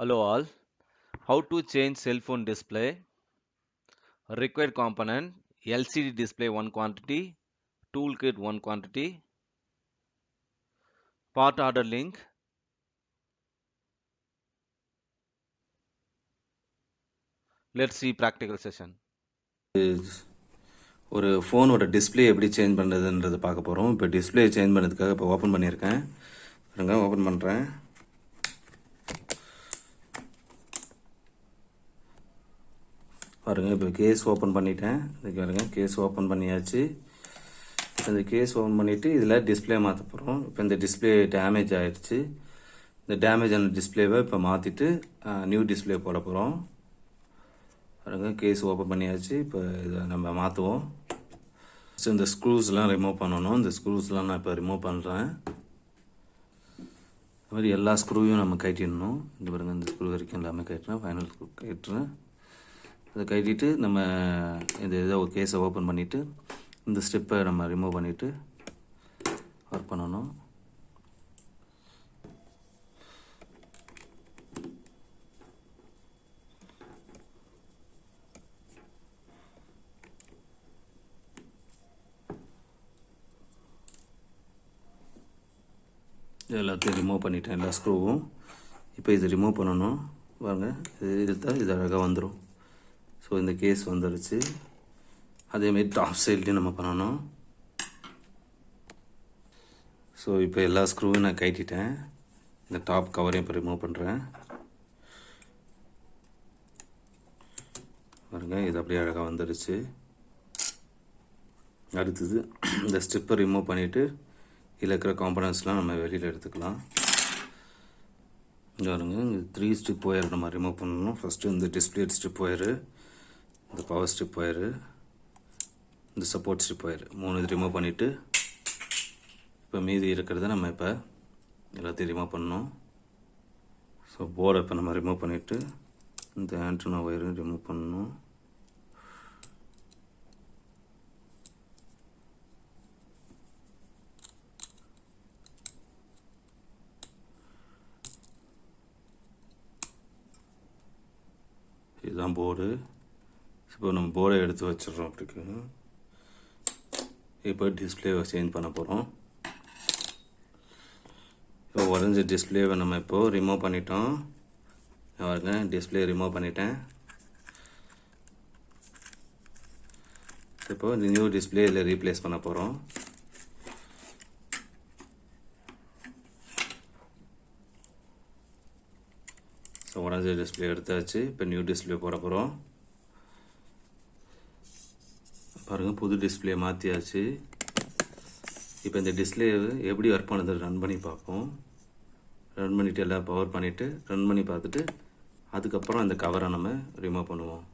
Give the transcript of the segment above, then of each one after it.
Hello all. How to change cell phone display? Required component LCD display 1 quantity, toolkit 1 quantity, part order link. Let's see practical session. ஒரு ஃபோனோட display எப்படி change பண்ணுறதுன்றதை பார்க்க போகிறோம். இப்போ display change பண்ணுறதுக்காக இப்போ open பண்ணியிருக்கேன். பாருங்க, ஓப்பன் பண்ணுறேன். பாருங்கள், இப்போ கேஸ் ஓப்பன் பண்ணிட்டேன். இதுக்கு பாருங்க, கேஸ் ஓப்பன் பண்ணியாச்சு. இந்த கேஸ் ஓப்பன் பண்ணிவிட்டு இதில் டிஸ்பிளே மாற்ற போகிறோம். இப்போ இந்த டிஸ்பிளே டேமேஜ் ஆகிடுச்சு. இந்த டேமேஜ் ஆன டிஸ்பிளேவை இப்போ மாற்றிட்டு நியூ டிஸ்பிளே போட போகிறோம். பாருங்க, கேஸ் ஓப்பன் பண்ணியாச்சு. இப்போ இதை நம்ம மாற்றுவோம். ஸோ இந்த ஸ்க்ரூஸ்லாம் ரிமூவ் பண்ணணும். இந்த ஸ்க்ரூஸ்லாம் நான் இப்போ ரிமூவ் பண்ணுறேன். அது மாதிரி எல்லா ஸ்க்ரூவையும் நம்ம கட்டிடணும். இந்த பாருங்க, இந்த ஸ்க்ரூ வரைக்கும் எல்லாமே கட்டினேன். ஃபைனல் ஸ்க்ரூ கட்டுறேன். அதை கட்டிட்டு நம்ம இந்த இதை ஒரு கேஸை ஓப்பன் பண்ணிவிட்டு இந்த ஸ்டெப்பை நம்ம ரிமூவ் பண்ணிவிட்டு ஒர்க் பண்ணணும். எல்லாத்தையும் ரிமூவ் பண்ணிட்டேன், எல்லா ஸ்க்ரூவும். இப்போ இது ரிமூவ் பண்ணணும். பாருங்க, இது எடுத்தால் இது அழகாக வந்துடும். ஸோ இந்த கேஸ் வந்துடுச்சு. அதேமாரி டாப் சைட்லேயும் நம்ம பண்ணணும். ஸோ இப்போ எல்லா ஸ்க்ரூவும் நான் கட்டிட்டேன். இந்த டாப் கவரையும் இப்போ ரிமூவ் பண்ணுறேன். பாருங்க, இது அப்படியே அழகாக வந்துடுச்சு. அடுத்தது இந்த ஸ்ட்ரிப்பை ரிமூவ் பண்ணிவிட்டு இதில் இருக்கிற காம்பனன்ட்ஸ்லாம் நம்ம வெளியில் எடுத்துக்கலாம். இங்கே பாருங்க, இங்கே 3 ஸ்ட்ரிப் ஒயர் நம்ம ரிமூவ் பண்ணணும். ஃபஸ்ட்டு இந்த டிஸ்பிளே ஸ்ட்ரிப் ஒயரு, இந்த பவர் ஸ்ட்ரிப் ஒயரு, இந்த சப்போர்ட் ஸ்ட்ரிப் ஒயர் 3 இது ரிமூவ் பண்ணிவிட்டு இப்போ மீதி இருக்கிறத நம்ம இப்போ எல்லாத்தையும் ரிமூவ் பண்ணணும். ஸோ போர்டை இப்போ நம்ம ரிமூவ் பண்ணிவிட்டு இந்த ஆண்டனா ஒயரும் ரிமூவ் பண்ணணும். இதுதான் போர்டு. இப்போ நம்ம போர்டை எடுத்து வச்சிடுறோம். அப்படிக்கு இப்போ டிஸ்பிளேவை சேஞ்ச் பண்ண போகிறோம். இப்போ உடஞ்ச டிஸ்பிளேவை நம்ம இப்போது ரிமூவ் பண்ணிட்டோம். பாருங்க, டிஸ்பிளே ரிமூவ் பண்ணிட்டேன். இப்போ இந்த நியூ டிஸ்பிளே இதில் ரீப்ளேஸ் பண்ண போகிறோம். ஸோ உடஞ்ச டிஸ்பிளே எடுத்தாச்சு. இப்போ நியூ டிஸ்பிளே போட போகிறோம். பாருங்கள், புது டிஸ்பிளே மாற்றியாச்சு. இப்போ இந்த டிஸ்பிளே எப்படி ஒர்க் பண்ணுறது ரன் பண்ணி பார்ப்போம். ரன் பண்ணிவிட்டு எல்லாம் பவர் பண்ணிவிட்டு ரன் பண்ணி பார்த்துட்டு அதுக்கப்புறம் அந்த கவரை நம்ம ரிமூவ் பண்ணுவோம்.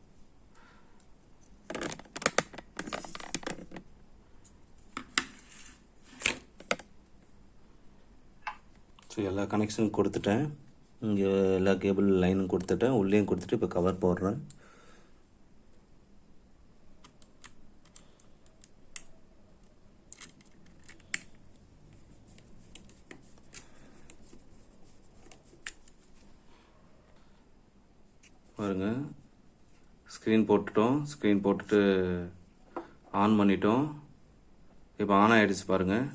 ஸோ எல்லா கனெக்ஷனும் கொடுத்துட்டேன். இங்கே எல்லா கேபிள் லைனும் கொடுத்துட்டேன். உள்ளேயும் கொடுத்துட்டு இப்போ கவர் போடுறேன். பாருங்க, ஸ்க்ரீன் போட்டுட்டோம். ஸ்க்ரீன் போட்டுட்டு ஆன் பண்ணிட்டோம். இப்போ ஆன் ஆகிடுச்சு பாருங்கள்.